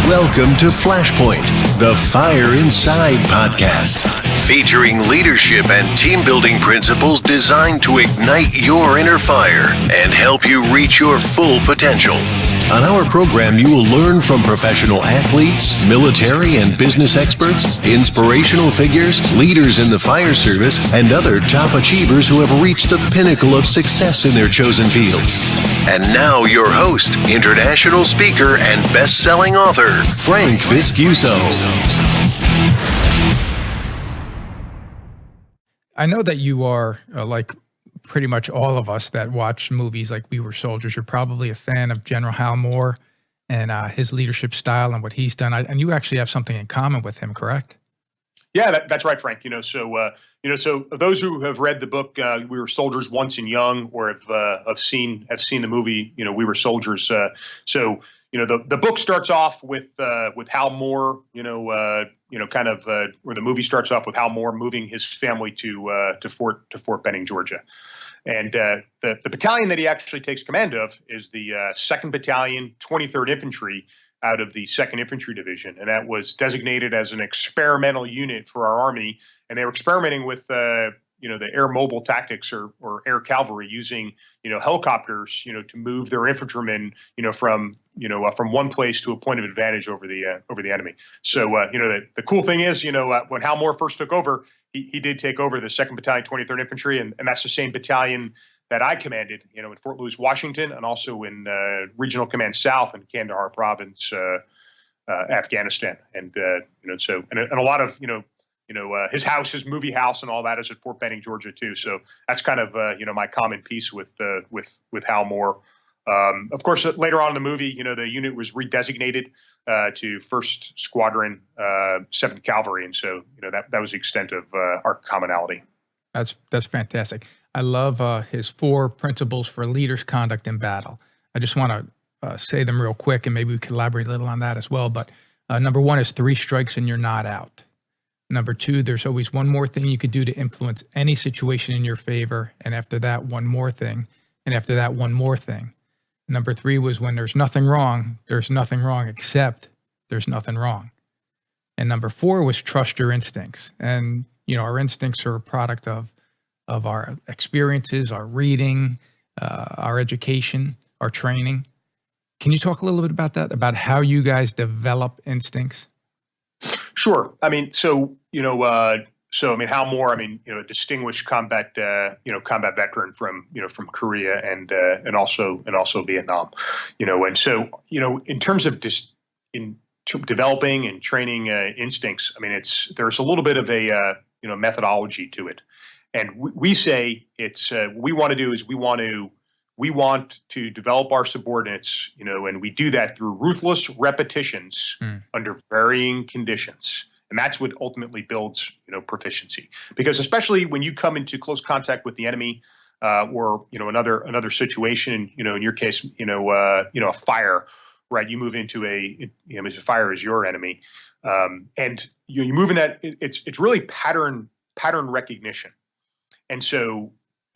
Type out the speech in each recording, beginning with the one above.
Welcome to Flashpoint, the Fire Inside podcast, featuring leadership and team building principles designed to ignite your inner fire and help you reach your full potential. On our program, you will learn from professional athletes, military and business experts, inspirational figures, leaders in the fire service, and other top achievers who have reached the pinnacle of success in their chosen fields. And now your host, international speaker and best-selling author, Frank Viscuso. I know that you are like pretty much all of us that watch movies like We Were Soldiers. You're probably a fan of General Hal Moore and his leadership style and what he's done. And you actually have something in common with him, correct? Yeah, that's right, Frank. So those who have read the book "We Were Soldiers Once and Young" or have seen the movie, "We Were Soldiers." The book starts off with Hal Moore, where the movie starts off with Hal Moore moving his family to Fort Benning, Georgia, and the battalion that he actually takes command of is the 2nd Battalion, 23rd Infantry, out of the 2nd Infantry Division, and that was designated as an experimental unit for our Army, and they were experimenting with the air mobile tactics or air cavalry using helicopters to move their infantrymen from one place to a point of advantage over the enemy. So the cool thing is when Hal Moore first took over, he did take over the 2nd Battalion, 23rd Infantry, and that's the same battalion that I commanded, in Fort Lewis, Washington, and also in Regional Command South in Kandahar Province, Afghanistan, and a lot of his house, his movie house, and all that is at Fort Benning, Georgia, too. So that's kind of my common piece with Hal Moore. Of course, later on in the movie, the unit was redesignated to 1st Squadron, 7th Cavalry, and so that was the extent of our commonality. That's fantastic. I love his 4 principles for leaders' conduct in battle. I just want to say them real quick, and maybe we could elaborate a little on that as well. But number 1 is 3 strikes and you're not out. Number 2, there's always one more thing you could do to influence any situation in your favor. And after that, one more thing. And after that, one more thing. Number 3 was when there's nothing wrong except there's nothing wrong. And number 4 was trust your instincts. And, our instincts are a product of our experiences, our reading, our education, our training. Can you talk a little bit about that, about how you guys develop instincts? Sure. Hal Moore, a distinguished combat veteran from Korea and also Vietnam, in terms of developing and training instincts, there's a little bit of a methodology to it, and we say it's what we want to do is we want to develop our subordinates, and we do that through ruthless repetitions under varying conditions. And that's what ultimately builds, proficiency. Because especially when you come into close contact with the enemy, or another situation, in your case, a fire, right? You move into a fire is your enemy, and you move in that. It's really pattern recognition, and so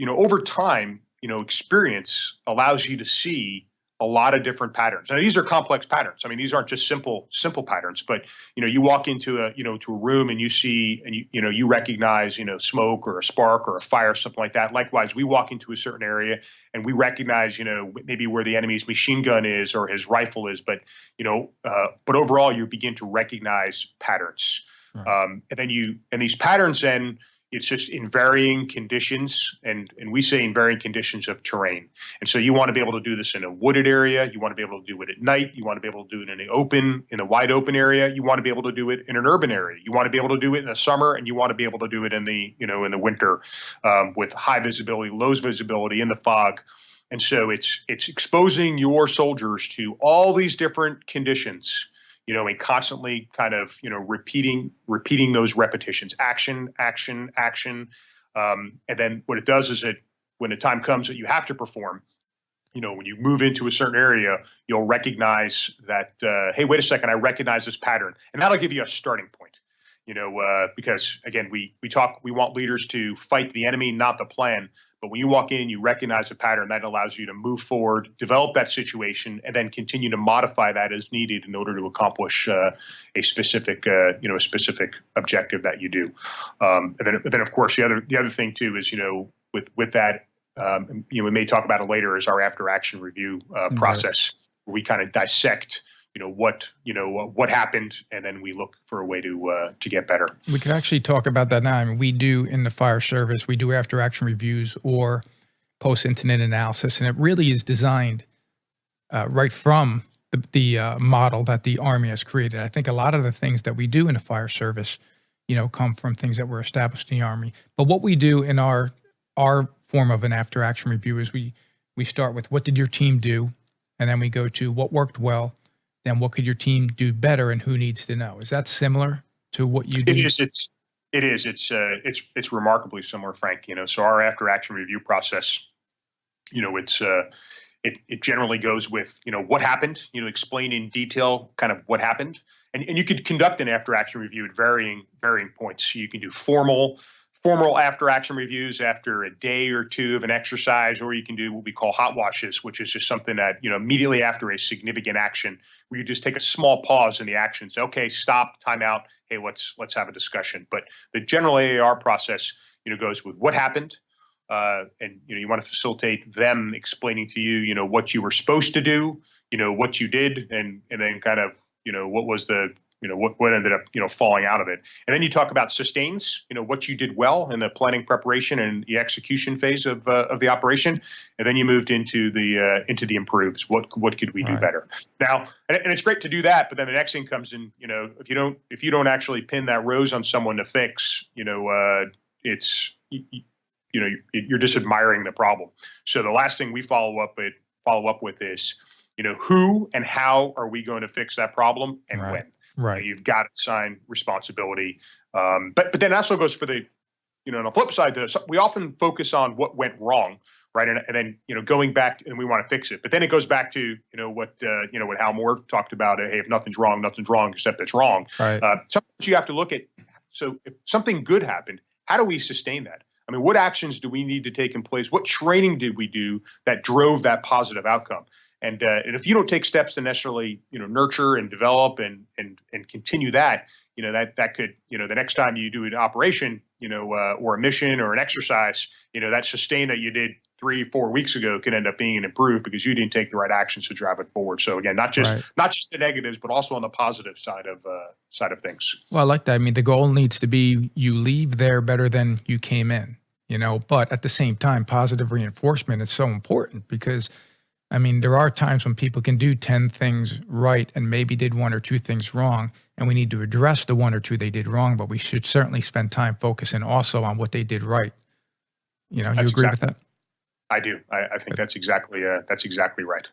over time, experience allows you to see a lot of different patterns. Now, these are complex patterns. These aren't just simple patterns, but, you walk into to a room and you see, and you recognize, smoke or a spark or a fire, something like that. Likewise, we walk into a certain area and we recognize, maybe where the enemy's machine gun is or his rifle is, but overall you begin to recognize patterns. Right. And these patterns then, it's just in varying conditions, and we say in varying conditions of terrain. And so you want to be able to do this in a wooded area. You want to be able to do it at night. You want to be able to do it in a wide open area. You want to be able to do it in an urban area. You want to be able to do it in the summer, and you want to be able to do it in the winter, with high visibility, low visibility, in the fog. And so it's exposing your soldiers to all these different conditions, and constantly kind of, repeating those repetitions, action. And then what it does is when the time comes that you have to perform, when you move into a certain area, you'll recognize that, hey, wait a second, I recognize this pattern. And that'll give you a starting point, because again, we want leaders to fight the enemy, not the plan. But when you walk in, you recognize a pattern that allows you to move forward, develop that situation, and then continue to modify that as needed in order to accomplish a specific objective that you do. And then of course the other thing too is with that we may talk about it later, is our after action review process, where we kind of dissect what happened, and then we look for a way to get better. We could actually talk about that now. I mean, we do in the fire service, we do after action reviews or post incident analysis, and it really is designed right from the model that the Army has created. I think a lot of the things that we do in the fire service, come from things that were established in the Army. But what we do in our form of an after action review is we start with what did your team do, and then we go to what worked well. Then what could your team do better, and who needs to know? Is that similar to what you do? It is. It's remarkably similar, Frank. So our after action review process, it generally goes with what happened. Explain in detail kind of what happened, and you could conduct an after action review at varying points. So you can do formal after action reviews after a day or two of an exercise, or you can do what we call hot washes, which is just something that, immediately after a significant action, where you just take a small pause in the action, say, okay, stop, time out. Hey, let's have a discussion. But the general AAR process, goes with what happened. And, you want to facilitate them explaining to you, what you were supposed to do, what you did, and then kind of, what was the, what ended up, falling out of it. And then you talk about sustains, what you did well in the planning, preparation, and the execution phase of the operation. And then you moved into the improves. What could we do better? Now, and it's great to do that, but then the next thing comes in, if you don't actually pin that rose on someone to fix, it's, you're just admiring the problem. So the last thing we follow up with is, who and how are we going to fix that problem, and when? Right. You've got to assign responsibility. But then also goes for the, on the flip side, we often focus on what went wrong, right? And then, going back, and we want to fix it. But then it goes back to, what Hal Moore talked about. Hey, if nothing's wrong, except it's wrong. Right. Sometimes you have to look at, so if something good happened, how do we sustain that? I mean, what actions do we need to take in place? What training did we do that drove that positive outcome? And if you don't take steps to necessarily, nurture and develop and continue that, that could, the next time you do an operation, or a mission or an exercise, that sustain that you did 3-4 weeks ago could end up being an improved because you didn't take the right actions to drive it forward. So again, not just the negatives, but also on the positive side of things. Well, I like that. I mean, the goal needs to be you leave there better than you came in, but at the same time, positive reinforcement is so important because I mean, there are times when people can do 10 things right and maybe did 1 or 2 things wrong, and we need to address the 1 or 2 they did wrong, but we should certainly spend time focusing also on what they did right. You agree with that? I do. I think that's exactly right.